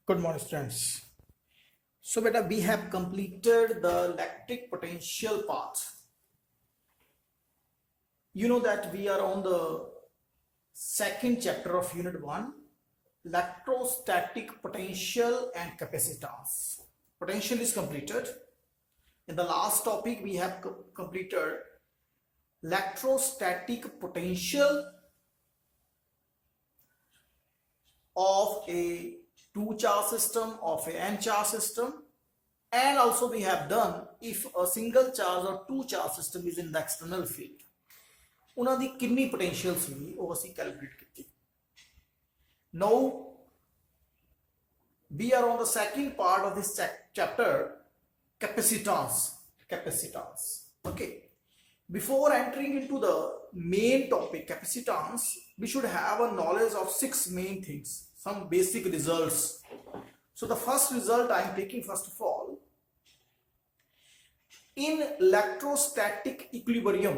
Good morning, students. So, beta, we have completed the electric potential part. You know that we are on the second chapter of Unit 1, electrostatic potential and capacitance. Potential is completed. In the last topic, we have completed electrostatic potential of a two charge system, of a n charge system, and also we have done if a single charge or two charge system is in the external field, ਉਹਨਾਂ ਦੀ ਕਿੰਨੀ potential ਸੀ ਉਹ ਅਸੀਂ calculate ਕੀਤੀ. Now we are on the second part of this chapter, capacitance. Okay, before entering into the main topic capacitance, we should have a knowledge of 6 main things, some basic results. So the first result I am taking first of all, in electrostatic equilibrium,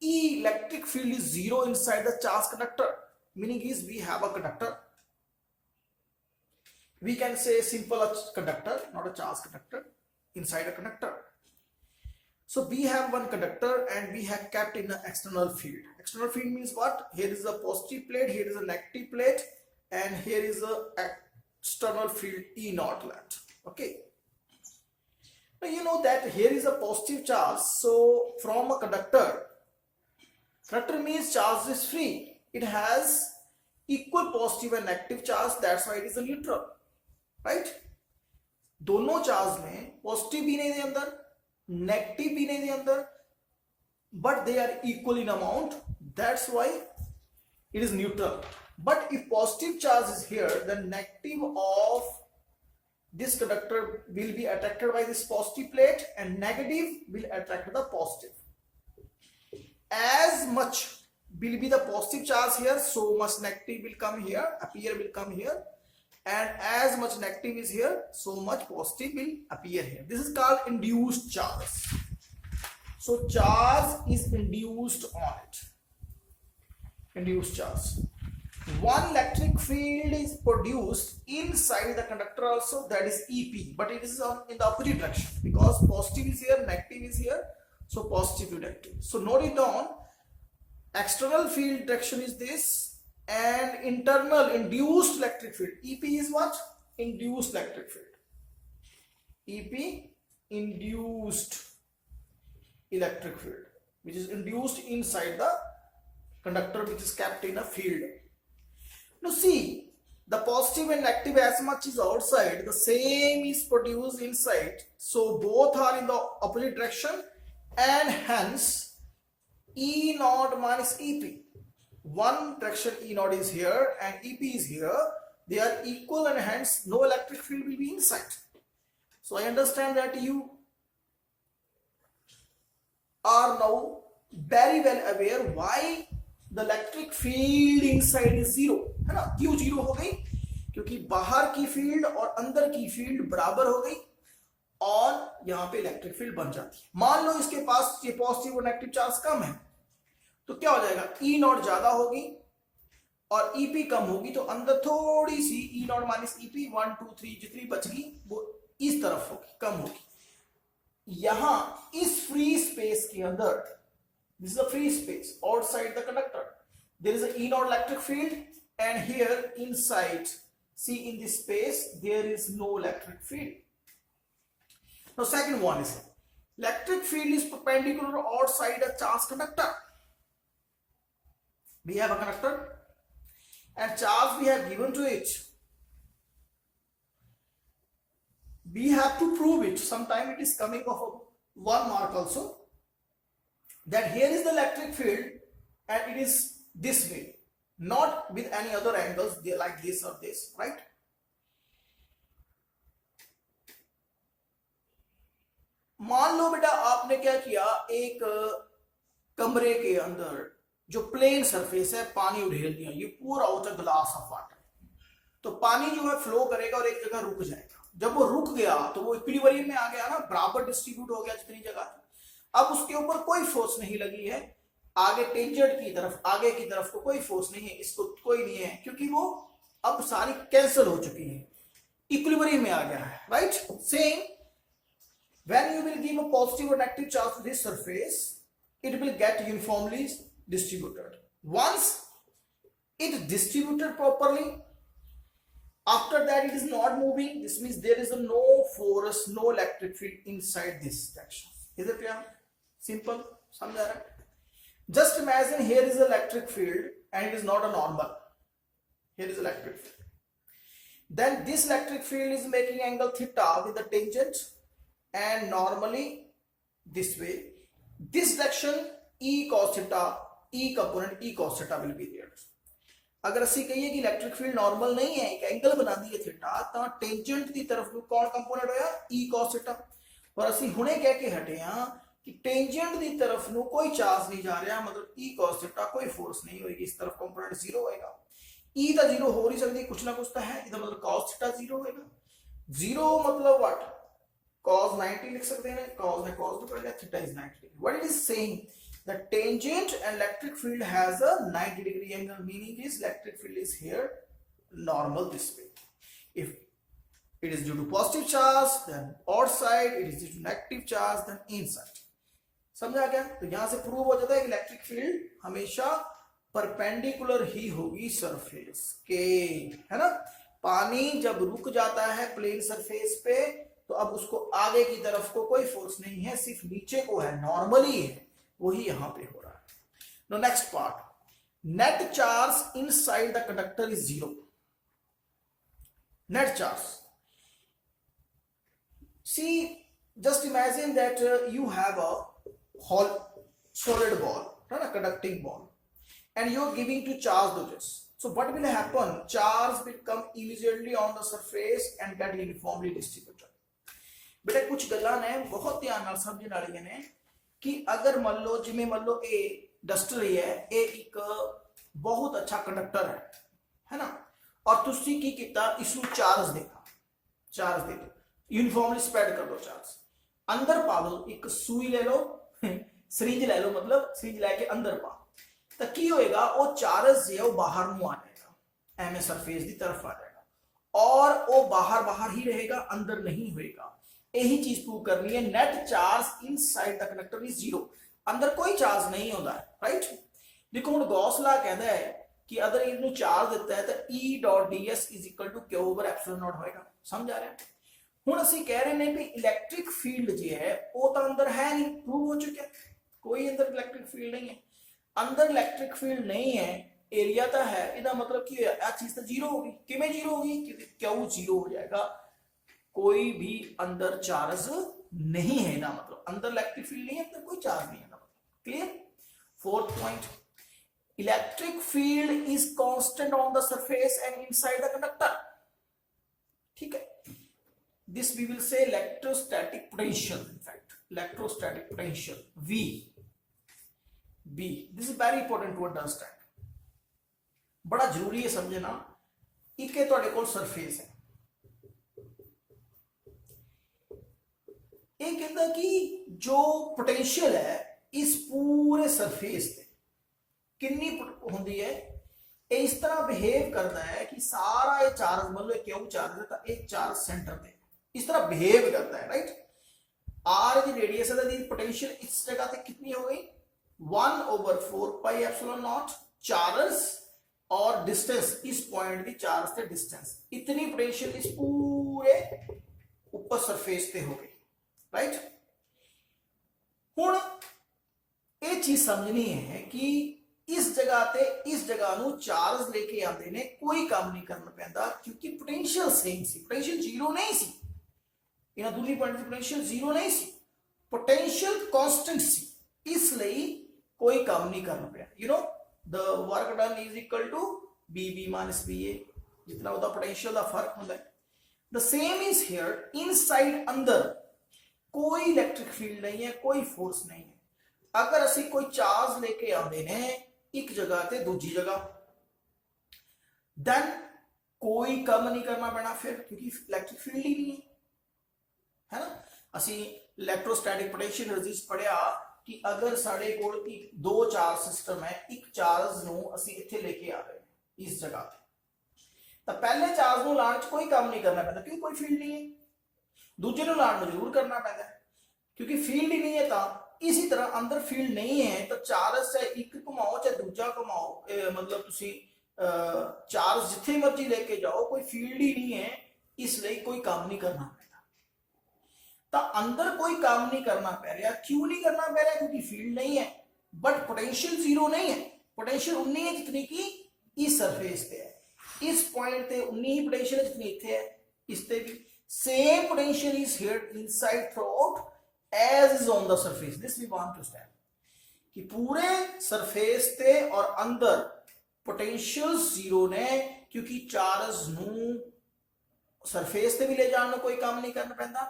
electric field is zero inside the charge conductor, meaning is we have a conductor, we can say simple conductor, not a charge conductor, inside a conductor. So we have one conductor and we have kept in an external field. External field means what? Here is a positive plate, here is a negative plate, and here is a external field E naught left. Okay. Now you know that here is a positive charge. So from a conductor means charge is free. It has equal positive and negative charge. That's why it is a neutral, right? दोनों charge में positive भी नहीं दे अंदर, negative भी नहीं दे अंदर, but they are equal in amount. That's why it is neutral. But if positive charge is here, then negative of this conductor will be attracted by this positive plate and negative will attract the positive. As much will be the positive charge here, so much negative will come here, appear will come here, and as much negative is here, so much positive will appear here. This is called induced charge. So charge is induced on it. Induced charge. One electric field is produced inside the conductor also, that is EP, but it is in the opposite direction because positive is here, negative is here, so positive to negative. So note it down. External field direction is this, and internal induced electric field. EP is what? Induced electric field. EP, induced electric field, which is induced inside the conductor, which is kept in a field. Now see, the positive and negative as much is outside, the same is produced inside. So both are in the opposite direction, and hence E naught minus EP. One direction E naught is here and EP is here. They are equal and hence no electric field will be inside. So I understand that you are now very well aware why the electric field inside is zero. है ना? क्यों zero हो गई? क्योंकि बाहर की field और अंदर की फील्ड बराबर हो गई और यहां पे इलेक्ट्रिक फील्ड बन जाती है. मान लो इसके पास ये पॉजिटिव और नेगेटिव चार्ज कम है, तो क्या हो जाएगा? ई नॉट ज्यादा होगी और ईपी कम होगी, तो अंदर थोड़ी सी ई नॉट माइनस ईपी 1 2 3 जितनी बचगी वो इस तरफ होगी, कम होगी. यहां इस फ्री स्पेस के अंदर, this is a free space outside the conductor, there is a E naught electric field, and here inside, see in this space there is no electric field. Now second one is electric field is perpendicular outside a charge conductor. We have a conductor and charge we have given to it. We have to prove it. Sometime it is coming of 1 mark also, that here is the electric field and it is this way, not with any other angles like this or this, right? मान लो बेटा आपने क्या किया, एक कमरे के अंदर जो प्लेन सरफेस है पानी उड़ेल दिया, ये पूरा होता ग्लास ऑफ वाटर, तो पानी जो है फ्लो करेगा और एक जगह रुक जाएगा. जब वो रुक गया तो वो इक्विलिब्रियम में आ गया ना, बराबर डिस्ट्रीब्यूट हो गया जितनी जगह. अब उसके ऊपर कोई फोर्स नहीं लगी है, आगे टेंजेंट की तरफ, आगे की तरफ को कोई फोर्स नहीं है, इसको कोई नहीं है, क्योंकि वो अब सारी कैंसिल हो चुकी है. इक्विलिब्रियम में आ गया है, right. Same when you will give a positive or negative charge to this surface, it will get uniformly distributed. Once it distributed properly, after that it is not moving, this means there is a no force, no electric field inside this section. Is it clear? Simple. समझा रहा है? Just imagine here is electric field and it is not a normal. Here is electric field. Then this electric field is making angle theta with the tangent, and normally this way. This direction E cos theta, E component E cos theta will be there. अगर ਅਸੀਂ ਕਹੀਏ ਕਿ electric field normal ਨਹੀਂ ਹੈ, ਇੱਕ angle ਬਣਾਉਂਦੀ ਹੈ theta, ਤਾਂ ਟੈਂਜੈਂਟ ਦੀ ਤਰਫ ਨੂੰ ਕੌਣ ਕੰਪੋਨੈਂਟ ਹੋਇਆ? E cos theta। ਪਰ ਅਸੀਂ ਹੁਣੇ ਕਹਿ ਕੇ ਹਟੇ ਹਾਂ कि टेंजेंट की तरफ नु कोई चार्ज नहीं जा रहा, मतलब E cos थीटा कोई फोर्स नहीं होगी, इस तरफ कंपोनेंट जीरो होएगा। E तो जीरो हो नहीं सकती, कुछ ना कुछ तो है, इसका मतलब cos थीटा जीरो होएगा। जीरो मतलब व्हाट? cos 90 लिख सकते हैं, cos है cos तो पड़ेगा, theta is 90 degree. What it is saying? The tangent and electric field has a 90 degree angle, meaning is electric field is here normal this way. If it is due to positive charge, then outside, it is due to negative charge, then inside. समझा गया? तो यहां से prove हो जाता है कि electric field हमेशा परपेंडिकुलर ही होगी सरफेस के, है ना। पानी जब रुक जाता है प्लेन सरफेस पे, तो अब उसको आगे की तरफ को कोई फोर्स नहीं है, सिर्फ नीचे को है, नॉर्मली है, वही यहां पे हो रहा है। No next part, net charge inside the conductor is zero. Net charge, see, just imagine that you have a whole solid ball, right, a conducting ball, and you are giving to charge to this. So what will happen? Charge will come immediately on the surface and get uniformly distributed. बेटा कुछ गल्लां ने बहुत ध्यान नाल समझण वालियां ने कि अगर मान लो जिवें मान लो ए डस्टर ही है, ए एक बहुत अच्छा कंडक्टर है ना, और तुसी की कीता, इसनू चार्ज देता, चार्ज दे दो, यूनिफॉर्मली स्प्रेड कर दो चार्ज, अंदर पा दो, एक सुई ले लो, सरिंज ले लो, मतलब सरिंज लेके अंदर पा, तो की होएगा? वो चार्ज जो है वो बाहर ਨੂੰ आ जाएगा, एम सरफेस की तरफ आ जाएगा, और वो बाहर बाहर ही रहेगा, अंदर नहीं होएगा। यही चीज प्रूव करनी है। Net charge inside the conductor is zero, अंदर कोई चार्ज नहीं होता है, राइट। देखो हुण गॉस लॉ कहता है कि अगर इनू चार्ज दिता है तो E dot ds is equal to Q over epsilon naught होएगा। समझ आ रहा है? हुण ਅਸੀਂ कह रहे हैं कि इलैक्ट्रिक फील्ड जो है वो तो अंदर है नहीं, प्रूव हो चुका है, कोई अंदर इलैक्ट्रिक फील्ड नहीं है। अंदर इलैक्ट्रिक फील्ड नहीं है, एरिया तो है, इसका मतलब की होया चीज तो जीरो होगी। किवें जीरो होगी? क्योंकि Q जीरो हो जाएगा, कोई भी अंदर चार्ज नहीं है ना, मतलब अंदर इलेक्ट्रिक फील्ड नहीं है, अंदर कोई चार्ज नहीं है ना, मतलब clear. Fourth point, electric field is constant on the surface and inside the conductor. ठीक है, this we will say electrostatic potential, in fact electrostatic potential V, this is very important to understand, बड़ा जरूरी है समझना। एक है तुहाडे कोल surface है, ये कहता कि जो पोटेंशियल है इस पूरे सरफेस पे कितनी होंदी है, इस तरह बिहेव करता है कि सारा ये चार्ज, मतलब क्यों चार्ज है, तो एक चार्ज सेंटर पे इस तरह बिहेव करता है, राइट। आर की रेडियस है, पोटेंशियल इस जगह पे कितनी हो गई? 1/4 पाई एप्सिलॉन नॉट चार्ज और डिस्टेंस, इस पॉइंट की चार्ज से डिस्टेंस, इतनी पोटेंशियल इस पूरे ऊपर सरफेस पे हो गई, राइट। हुण ये चीज समझनी है कि इस जगह ते इस जगह नू चार्ज लेके आते ने, कोई काम नहीं करना पैंदा, क्योंकि पोटेंशियल सेम सी, पोटेंशियल जीरो नहीं सी, इन्हां दूसरी पॉइंट की पोटेंशियल जीरो नहीं सी, पोटेंशियल कांस्टेंट सी, इसलिए कोई काम नहीं करना पिया। You know the work done is equal to BB minus BA, जितना होता पोटेंशियल का फर्क होता है। The same is here, inside अंदर कोई इलेक्ट्रिक फील्ड नहीं है, कोई फोर्स नहीं है। अगर असी कोई चार्ज लेके आते ने एक जगह ते दूसरी जगह, देन कोई काम नहीं करना पैना फिर, क्योंकि इलेक्ट्रिक फील्ड ही नहीं है ना। असी इलेक्ट्रोस्टैटिक पोटेंशियल रेजिस्ट पढ़िया कि अगर साडे कोल दो चार्ज सिस्टम है, एक चार्ज नू असी इत्थे लेके आ रहे हैं इस जगह पे, ਤਾਂ ਪਹਿਲੇ ਚਾਰਜ ਨੂੰ ਲਾਉਣ 'ਚ ਕੋਈ ਕੰਮ ਨਹੀਂ ਕਰਨਾ ਪੈਂਦਾ ਕਿਉਂਕਿ ਕੋਈ ਫੀਲਡ ਨਹੀਂ ਹੈ, ਦੂਜੇ ਨੂੰ ਲਾਉਣ ਨੂੰ ਜ਼ਰੂਰ ਕਰਨਾ ਪੈਂਦਾ क्योंकि फील्ड ही नहीं है। तो इसी तरह अंदर फील्ड नहीं है तो चार्ज चाहे एक घुमाओ चाहे दूजा घुमाओ, मतलब तुसी चार्ज जिथे मर्जी लेके जाओ, कोई फील्ड ही नहीं है, इसलिए कोई काम नहीं करना पैगा। तो अंदर कोई काम नहीं करना पै रहा, क्यों नहीं करना पै रहा? क्योंकि फील्ड नहीं है, बट पोटेंशियल जीरो नहीं है। पोटेंशियल उन्नी है जितनी की इस सरफेस पे है, इस पॉइंट पे उन्नी ही पोटेंशियल जितनी इत्थे है, इस पे भी same potential is here inside through out as is on the surface. This we want to stand कि पूरे सरफेस ते और अंदर पोटेंशियल जीरो ने, क्योंकि चार्ज नू सरफेस ते भी ले जाने कोई काम नहीं करना पैंदा,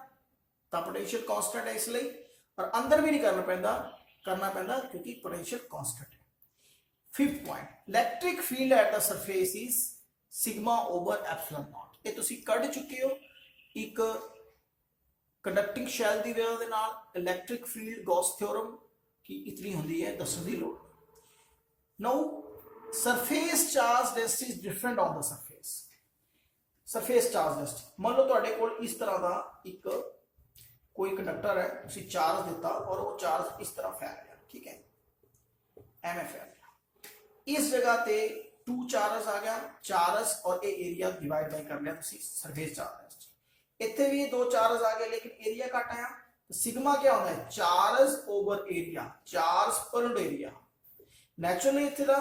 तो पोटेंशियल कांस्टेंट है इसलिए, और अंदर भी नहीं करना पैंदा क्योंकि पोटेंशियल कांस्टेंट है। Fifth point, electric field at the surface is sigma over epsilon not. ये तुसी कढ़ चुके हो एक कंडक्टिंग शैल की वजह के नाल इलैक्ट्रिक फील्ड गॉस थ्योरम की इतनी होंदी है, दसण की लोड़। Now surface charge density is different on the surface. Surface charge density मान लो तुहाडे कोल इस तरह का एक कोई कंडक्टर है, तुसीं चार्ज दिता और वो चार्ज इस तरह फैल गया, ठीक है, एवं फैल गया। इस जगह पे 2 चार्ज आ गया, चार्ज और ये एरिया डिवाइड बाय कर लिया तुसीं सरफेस चार्ज डेंसिटी। इत्थे भी 2 चार्ज आ गए लेकिन एरिया घट आया, तो सिग्मा क्या होता है? चार्ज ओवर एरिया, चार्ज पर एरिया। नेचुरली इत्थे दा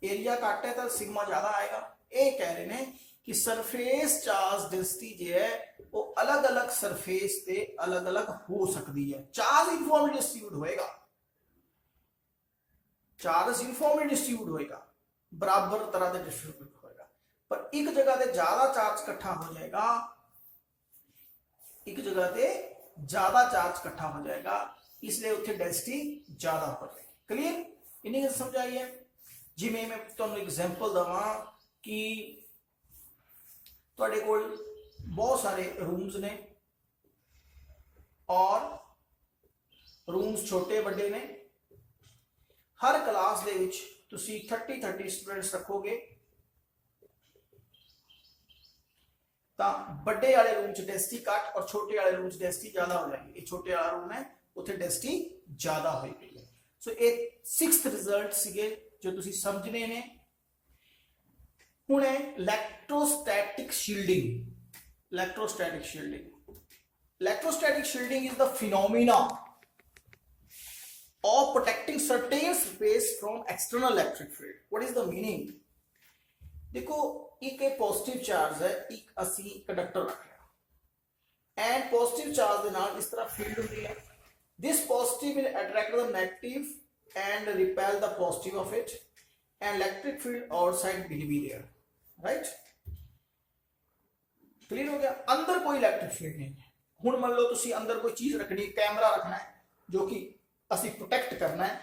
एरिया घट है तो सिग्मा ज्यादा आएगा। ये कह रहे हैं कि सरफेस चार्ज डेंसिटी जो है वो अलग अलग सरफेस पे अलग अलग हो सकती है। चार्ज यूनिफॉर्मली डिस्ट्रीब्यूट होएगा, चार्ज यूनिफॉर्मली डिस्ट्रीब्यूट होएगा, बराबर तरह से डिस्ट्रीब्यूट होएगा, पर एक जगह पे ज्यादा चार्ज इकट्ठा हो जाएगा, एक जगह पे ज्यादा चार्ज इकट्ठा हो जाएगा, इसलिए उत्थे डेंसिटी ज्यादा हो जाएगी। क्लियर? इन्हीं समझाइए। जिमें मैं तुहानू एग्जांपल दवा कि तुहाडे कोल बहुत सारे रूम्स ने और रूम्स छोटे बड़े ने, हर क्लास दे विच तुसी 30 स्टूडेंट्स रखोगे तो बड़े वाले रूम च डेंसिटी घट और छोटे वाले रूम च डेंसिटी ज्यादा हो जाएगी। ये छोटे वाला रूम है, उत्थे डेंसिटी ज्यादा होई पई है। सो ये 6th रिजल्ट सीगे जो तुसी समझने ने। हुण है electrostatic shielding. Electrostatic shielding, electrostatic shielding is the phenomena of protecting certain space from external electric field. What is the meaning? देखो एक पॉजिटिव चार्ज है, एक असी कंडक्टर रख लिया एंड पॉजिटिव चार्ज के नाल इस तरह फील्ड होती है। This positive will attract the negative and repel the positive of it and electric field outside will be there, right? Clear हो गया? अंदर कोई इलेक्ट्रिक फील्ड नहीं है। हुण मान लो तुसी अंदर कोई चीज रखनी, कैमरा रखना है जो कि असी प्रोटेक्ट करना है,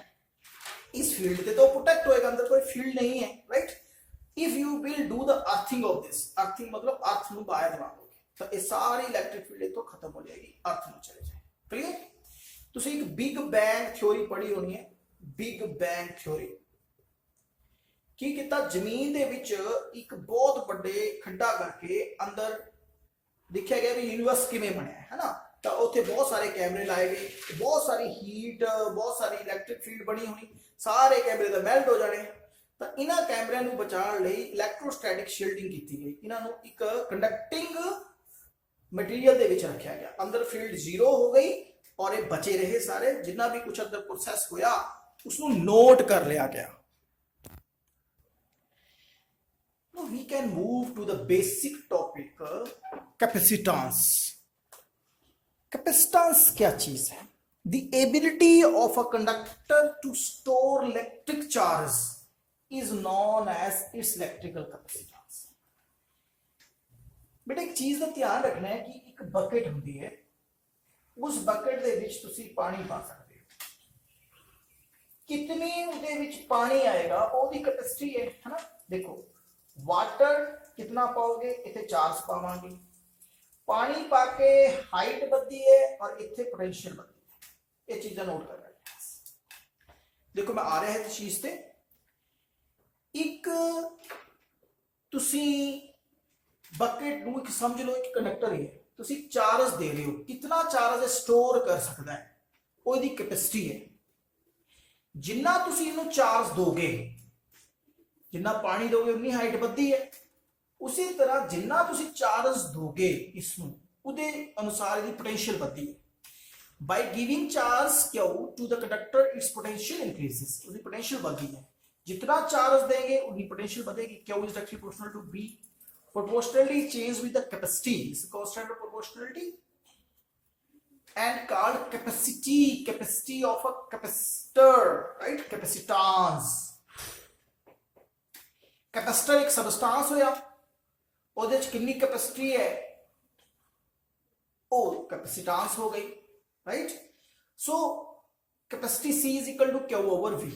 इस फील्ड से तो प्रोटेक्ट होएगा, अंदर कोई फील्ड नहीं है, right? If you will do the earthing of this, earthing मतलब अर्थ ਨੂੰ ਬਾਹਰ ਦਬਾਓਗੇ ਤਾਂ ਇਹ ਸਾਰੀ ਇਲੈਕਟ੍ਰਿਕ ਫੀਲਡ ਤੋਂ ਖਤਮ ਹੋ ਜਾਏਗੀ, अर्थ ਨੂੰ ਚਲੇ ਜਾਏ। ਕਲੀਅਰ? ਤੁਸੀਂ ਇੱਕ ਬਿਗ ਬੈਂਗ ਥਿਉਰੀ ਪੜ੍ਹੀ ਹੋਣੀ ਹੈ। ਬਿਗ ਬੈਂਗ ਥਿਉਰੀ ਕੀ ਕੀਤਾ? ਜ਼ਮੀਨ ਦੇ ਵਿੱਚ ਇੱਕ ਬਹੁਤ ਵੱਡੇ ਖੱਡਾ ਕਰਕੇ ਅੰਦਰ ਦੇਖਿਆ ਗਿਆ ਵੀ ਯੂਨੀਵਰਸ ਕਿਵੇਂ ਬਣਿਆ ਹੈ ਨਾ, ਤਾਂ ਉੱਥੇ ਬਹੁਤ ਸਾਰੇ ਕੈਮਰੇ ਲਾਏ ਗਏ, ਬਹੁਤ ਸਾਰੀ ਹੀਟ, ਬਹੁਤ ਸਾਰੀ ਇਲੈਕਟ੍ਰਿਕ ਫੀਲਡ ਬਣੀ ਹੋਣੀ, ਸਾਰੇ ਕੈਮਰੇ ਦਾ ਮੈਲਟ ਹੋ ਜਾਣੇ। ਤਾਂ ਇਹਨਾਂ ਕੈਮਰਿਆਂ ਨੂੰ ਬਚਾਉਣ ਲਈ ਇਲੈਕਟ੍ਰੋਸਟੈਟਿਕ ਸ਼ੀਲਡਿੰਗ ਕੀਤੀ ਗਈ। ਇਹਨਾਂ ਨੂੰ ਇੱਕ ਕੰਡਕਟਿੰਗ ਮਟੀਰੀਅਲ ਦੇ ਵਿੱਚ ਰੱਖਿਆ ਗਿਆ, ਅੰਦਰ ਫੀਲਡ ਜ਼ੀਰੋ ਹੋ ਗਈ ਔਰ ਇਹ ਬਚੇ ਰਹੇ ਸਾਰੇ, ਜਿੰਨਾ ਵੀ ਕੁਝ ਅੰਦਰ ਪ੍ਰੋਸੈਸ ਹੋਇਆ ਉਸ ਨੂੰ ਨੋਟ ਕਰ ਲਿਆ ਗਿਆ। Now we can move to the basic topic capacitance. Capacitance क्या चीज है? The ability of a conductor to store electric charge is known as its electrical capacitance. बेटा एक चीज का ध्यान रखना है कि एक बकेट होती है, उस बकेट दे विच तुसी पानी पा सकते हो, कितनी उहदे विच पानी आएगा ओदी कैपेसिटी है ना। देखो वाटर कितना पाओगे, इतने चार्ज पावांगे, पानी पाके हाइट बढ़ती है और इतने पोटेंशियल बढ़ती है। ये चीज़ें नोट कर रहे। देखो मैं आ रहा है चीज से एक तुसी ਬਕਟ ਨੂੰ ਇੱਕ ਸਮਝ ਲਓ ਇੱਕ ਕੰਡਕਟਰ ਹੀ ਹੈ, ਤੁਸੀਂ ਚਾਰਜ ਦੇ ਰਹੇ ਹੋ, ਕਿੰਨਾ ਚਾਰਜ ਸਟੋਰ ਕਰ ਸਕਦਾ ਹੈ, ਉਹ ਇਹਦੀ ਕੈਪੈਸਿਟੀ ਹੈ। ਜਿੰਨਾ ਤੁਸੀਂ ਇਹਨੂੰ ਚਾਰਜ ਦੋਗੇ, ਜਿੰਨਾ ਪਾਣੀ ਦੋਗੇ ਉਨੀ ਹਾਈਟ ਵੱਧਦੀ ਹੈ। ਉਸੇ ਤਰ੍ਹਾਂ ਜਿੰਨਾ ਤੁਸੀਂ ਚਾਰਜ ਦੋਗੇ ਇਸ ਨੂੰ, ਉਹਦੇ ਅਨੁਸਾਰ ਇਹਦੀ ਪੋਟੈਂਸ਼ੀਅਲ ਵੱਧਦੀ ਹੈ। by giving charge q to the conductor its potential increases, उसकी potential बढ़ती है। जितना चार्ज देंगे उतनी potential बढ़ेगी। q is directly proportional to b, proportionally change with the capacity, is constant of proportionality and called capacity of a capacitor, right? Capacitance, capacitor एक substance होया, ਉਹਦੇ ਚ कितनी capacity है, ओ capacitance हो गई, right? So capacity C is equal to Q over V.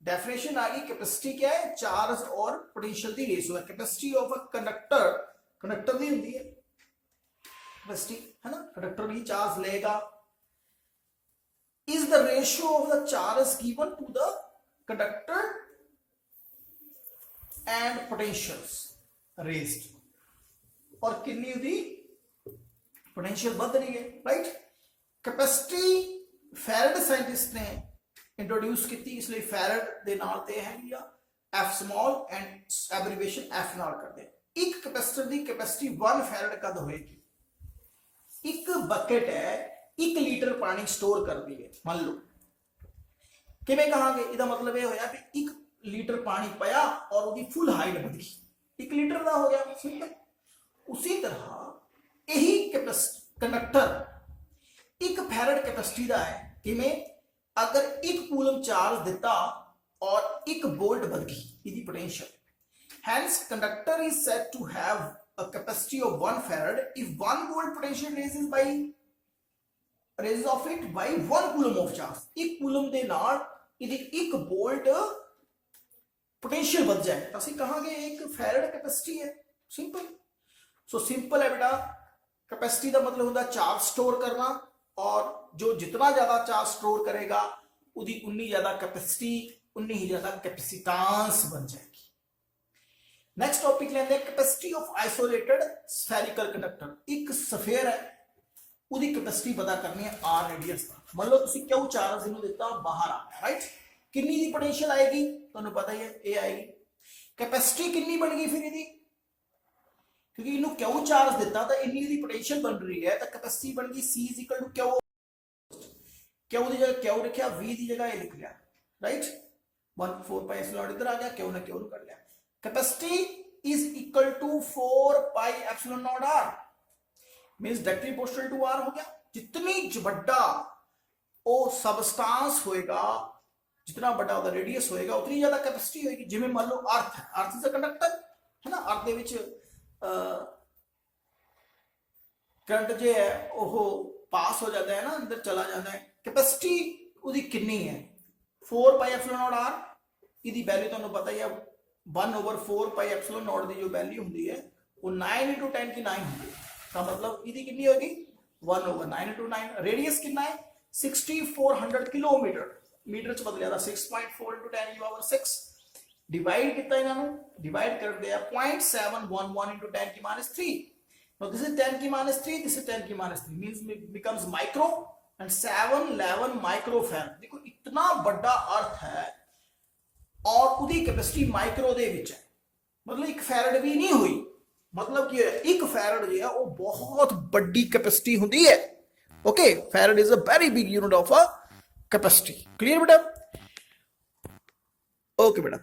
Definition आ गई, capacity क्या है, चार्ज और पोटेंशियल की रेशियो है। Capacity of a conductor, conductor नहीं होती है कैपेसिटी, है ना, कंडक्टर भी चार्ज लेगा, is the ratio of the charge given to the conductor and potentials raised, और कितनी होती पोटेंशियल बढ़ रही है, राइट? कैपेसिटी फैरड साइंटिस्ट ने इंट्रोड्यूस की, इसलिए फैरड दे नाल ते है या F small and abbreviation F नाल करते हैं। एक कैपेसिटर दी कैपेसिटी 1 फैरड कद होएगी? एक बकेट है 1 लीटर पानी स्टोर कर दी है, मान लो, किवें कहांगे, इसदा मतलब यह होया कि 1 लीटर पानी पाया और उसकी फुल हाइट बढ़ गई, 1 लीटर का हो गया, सिंपल। उसी तरह यही कंडक्टर 1 फैरड कैपेसिटी का है, किवें, अगर 1 कूलम चार्ज दिता और 1 वोल्ट बढ़ गई इसकी potential, hence conductor is said to have a capacity of 1 farad if 1 volt potential raises of it by 1 coulomb of charge। 1 coulomb ਦੇ ਨਾਲ ਇਹਦੀ 1 वोल्ट पोटेंशियल बढ़ जाए तो ਅਸੀਂ ਕਹਾਂਗੇ 1 फैरड कैपेसिटी है, सिंपल। सो सिंपल है बेटा, कैपेसिटी का मतलब होता है चार्ज स्टोर करना, और जो जितना ज्यादा चार्ज स्टोर करेगा उसकी उन्नी ज्यादा कैपेसिटी, उन्नी ही ज्यादा कैपेसिटेंस बन जाएगी। नेक्स्ट टॉपिक लेंगे हैं capacity of isolated spherical conductor. एक सफेयर है, उसकी कैपेसिटी पता करनी है आर रेडियस का। मान लो तुसी क्यों चार्ज इन्हों दिता, बाहर आ गया, राइट? कितनी दी पोटेंशियल आएगी, तुहानू पता ही है, ए आएगी। कैपेसिटी कितनी बन गई फिर इसकी, क्योंकि इन्हों क्यों चार्ज दिता तो इन्नी दी पोटेंशियल बन रही है, तो कैपेसिटी बन गई C is equal to Q. Q की जगह क्यू लिखा, V की जगह ए लिख लिया, राइट? 1/4 पाई एप्सिलॉन इधर आ गया, क्यू ने क्यू कर लिया। Capacity is equal to 4 pi epsilon naught R, means directly proportional to R हो गया। जितनी बड़ा वो सबस्टांस होएगा, जितना बड़ा उसका रेडियस होएगा, उतनी ज्यादा कैपेसिटी होएगी। जिवें मान लो अर्थ है, अर्थ इज अ कंडक्टर, है ना, अर्थ दे विच करंट जो है वो पास हो जाता है ना, अंदर चला जाता है। कैपेसिटी उसकी कितनी है, 4 पाई एप्सिलॉन नॉट R, इसकी वैल्यू तुहानू पता ही है 1/4 पाई एप्सिलॉन नॉट की जो वैल्यू होती है वो 9 × 10 की 9 होती है, का मतलब इसकी कितनी होगी, 1/9 × 9। रेडियस कितना है, 6400 किलोमीटर, मीटर च बदलिया था, 6.4 × 10⁻⁶। डिवाइड कितना इन्होंने, डिवाइड कर दिया 0.711 × 10⁻3। Now this is 10⁻3, this is 10⁻3, means becomes micro and 711 microfarad। देखो इतना बड़ा अर्थ है और उसकी कैपेसिटी माइक्रो दे विच है, मतलब 1 फैरड भी नहीं हुई, मतलब कि 1 फैरड जो है वो बहुत बड़ी कैपेसिटी होती है। Okay, farad is a very big unit of a capacity. Clear बेटा? ओके बेटा।